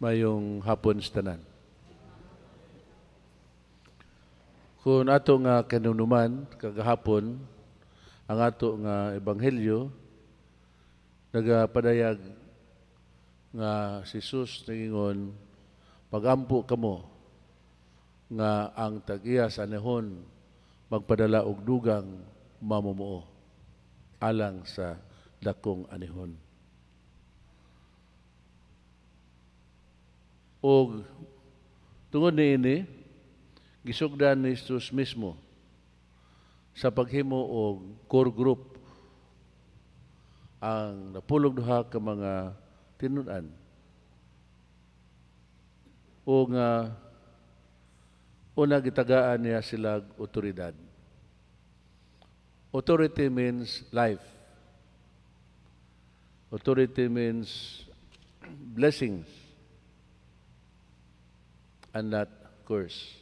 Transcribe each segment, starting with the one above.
Mayong hapon sa tanan. Kung ato nga kanunuman kagahapon ang ato nga ebanghelyo nagapadayag nga si Jesus nangingon pagampo kamo nga ang tag-iya sa anihon magpadala og dugang mamumuo alang sa dakong anihon. O tungod niini, gisugdan ni Jesus mismo sa paghimo og core group ang napulog duha ka mga tinun-an o nga una gitagaan niya sila otoridad. Authority means life. Authority means blessings and not curse.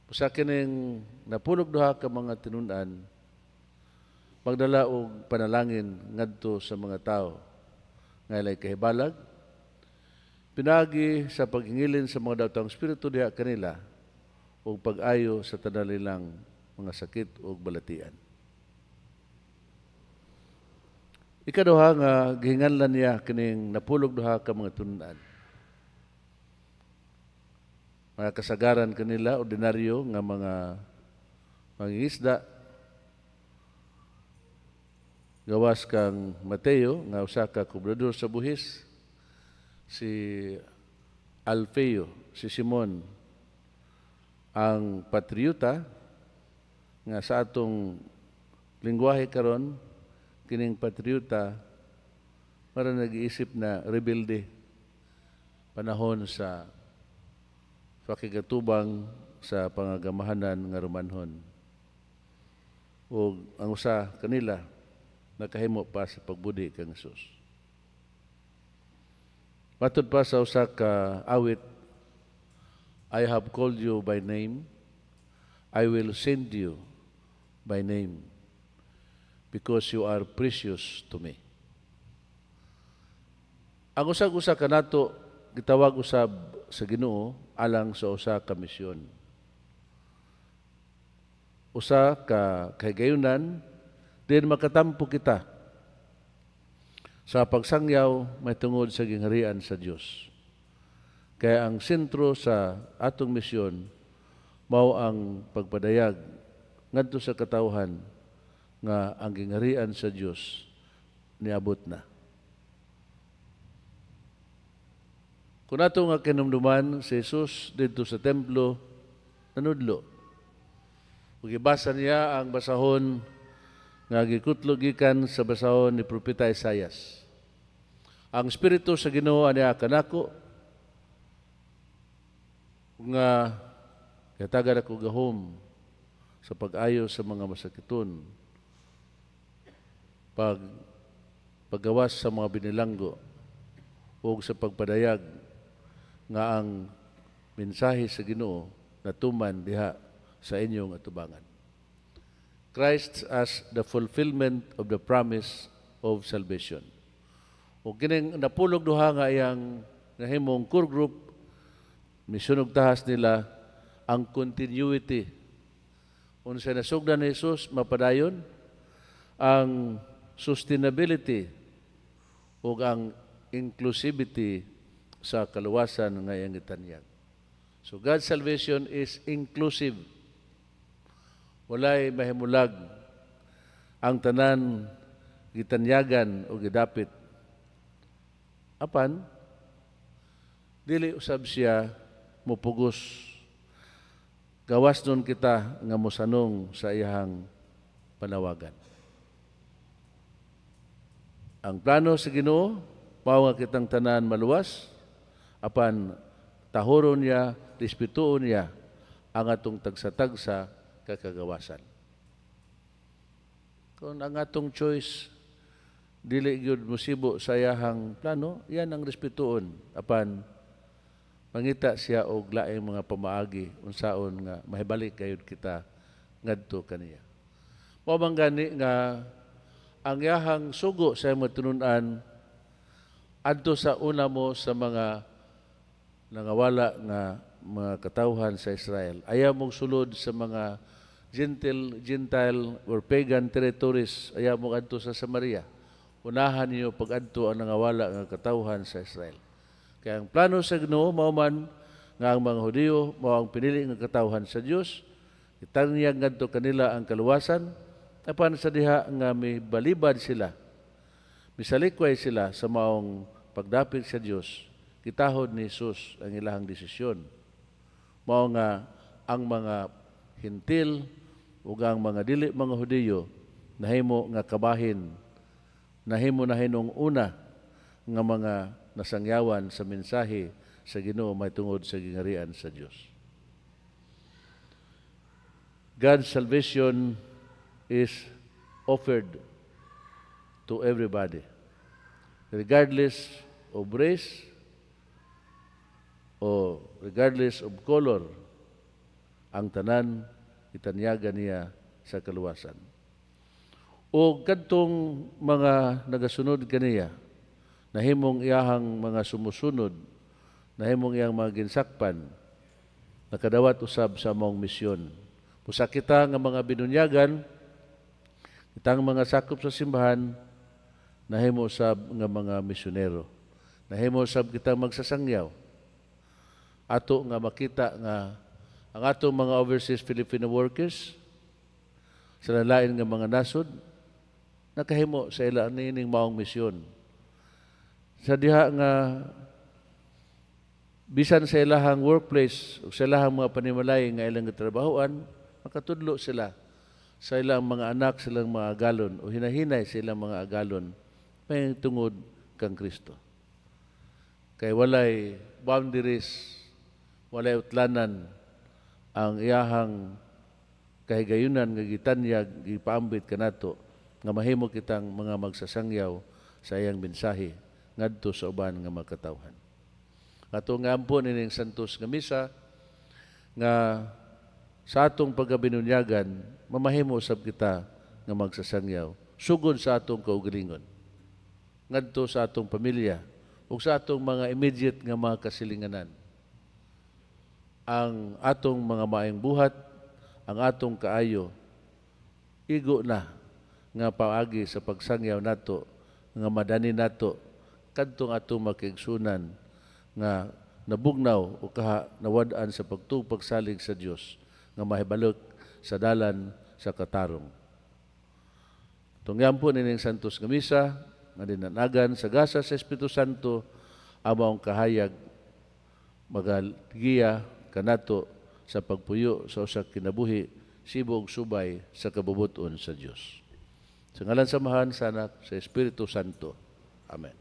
Usa kining napulog duha ka mga tinun-an magdala og panalangin ngadto sa mga tao nga ilay kahibalag pinagi sa paghingilin sa mga dawtang espiritu diha kanila ug pag-ayo sa tanan nilang mga sakit ug balatian. Ikaduha nga gihinganlan niya kining napulog duha ka mga tinun-an. Mga kasagaran kanila, ordinaryo nga mga mangingisda. Gawas kang Mateo, nga usa ka kubrador sa buhis. Si Alfeo, si Simon, ang patriota, nga sa atong lingwahe karon kining patriota, para nag-iisip na rebelde panahon sa pakigatubang sa pangagamahanan nga Romanhon. O ang usa kanila nakahimo pa sa pagbudi kang Jesus. Matod pa sa usa ka awit, I have called you by name, I will send you by name, because you are precious to me. Ang usag-usa kanato gitawag usab sa Ginoo alang sa usa ka misyon. Usa ka kahigayunan din makatampo kita sa pagsangyaw may tungod sa gingharian sa Dios. Kaya ang sentro sa atong misyon mao ang pagpadayag ngadto sa katawhan nga ang gingharian sa Dios niabot na. Kung ato nga kinumduman si Jesus dito sa templo, nanudlo. Ug ibasa niya ang basahon nga gikutlo gikan sa basahon ni Propeta Isaias. Ang Espiritu sa Ginoo aniya kanako nga katagan ako gahom sa pag-ayo sa mga masakiton, paggawas sa mga binilanggo, ug sa pagpadayag nga ang mensahe sa Ginoo natuman diha sa inyong atubangan. Christ as the fulfillment of the promise of salvation. O kining napulog duha nga iyang nahimong core group, misyon ug tahas nila ang continuity. Unsa nasugdan ni Jesus mapadayon ang sustainability ug ang inclusivity sa kaluwasan nga iyang gitanyag. So God's salvation is inclusive. Walay mahimulag ang tanan gitanyagan o gidapit. Apan dili usab siya mopugos. Gawas nun kita nga mosanong sa iyang panawagan. Ang plano sa Ginoo mao nga kitang tanan maluwas apan tahoron niya, respetuon niya ang atong tagsa-tagsa kakagawasan. Kung ang atong choice dili gyud mosibo sa iyahang plano, yan ang respetuon apan mangita siya og laing mga pamaagi unsaon nga mahibalik gayud kita ngadto kaniya. Mao man gani nga ang iyahang sugo sa imong tinun-an adto sa una mo sa mga nangawala nga mga katawhan sa Israel. Ayaw mong sulod sa mga Gentile or pagan territories. Ayaw mong adto sa Samaria. Unahan niyo pag-adto ang nangawala nga katawhan sa Israel. Kaya ang plano sa Ginoo mao man nga ang mga Hudiyo mao ang pinili nga katawhan sa Dios. Itanyag ngadto kanila ang kaluwasan apan sa diha nga mibalibad sila. Misalikway sila sa maong pagdapit sa Dios. Kitahod ni Jesus ang ilahang desisyon. Mao nga ang mga Hintil ug ang mga dili mga Hudiyo nahimo nga kabahin, nahimo na hinung una nga mga nasangyawan sa mensahe sa Ginoo may tungod sa gingarian sa Dios. God's salvation is offered to everybody, regardless of race o regardless of color. Ang tanan itanyaga niya sa kaluwasan. O kadtong mga nagasunod kaniya, nahimong iyahang mga sumusunod, nahimong iyang mga ginsakpan, nakadawat usab sa among misyon. Pusa kita nga mga binunyagan, kitang mga sakop sa simbahan, nahimo usab nga mga misyonero. Nahimo usab kitang magsasangyaw. Ato nga makita nga ang atong mga overseas Filipino workers sa lain nga mga nasod nakahimo sa ila nining maong misyon. Sa diha nga bisan sa ilahang workplace o sa ilahang mga panimalay nga ilang trabahoan, makatudlo sila sa ilang mga anak, silang mga agalon o hinahinay sa ilang mga agalon may tungod kang Kristo. Kay walay boundaries, walay utlanan ang iyahang kahigayunan nga gitanyag, gipaambit kanato nga mahimo kitang mga magsasangyaw sa iyang mensahe ngadto sa uban nga mga katawhan. Ato nga ampon ining santos nga misa nga sa atong pagabinunyagan mamahimo usab kita nga magsasangyaw sugod sa atong kaugalingon ngadto sa atong pamilya ug sa atong mga immediate nga mga kasilinganan. Ang atong mga maayong buhat, ang atong kaayo, igo na nga paagi sa pagsangyaw nato, nga madani nato, kadtong atong makigsunan nga nabugnaw o kaha nawad-an sa pagsalig sa Dios nga mahibalok sa dalan sa katarong. Tungyam po nining santos nga misa, nga dinanagan sa gasa sa Espiritu Santo, among kahayag, magagiya, kanato sa pagpuyo sa usa ka kinabuhi sibog subay sa kabubuton sa Dios. Sa ngalan sa Amahan, sa Anak, sa Espiritu Santo. Amen.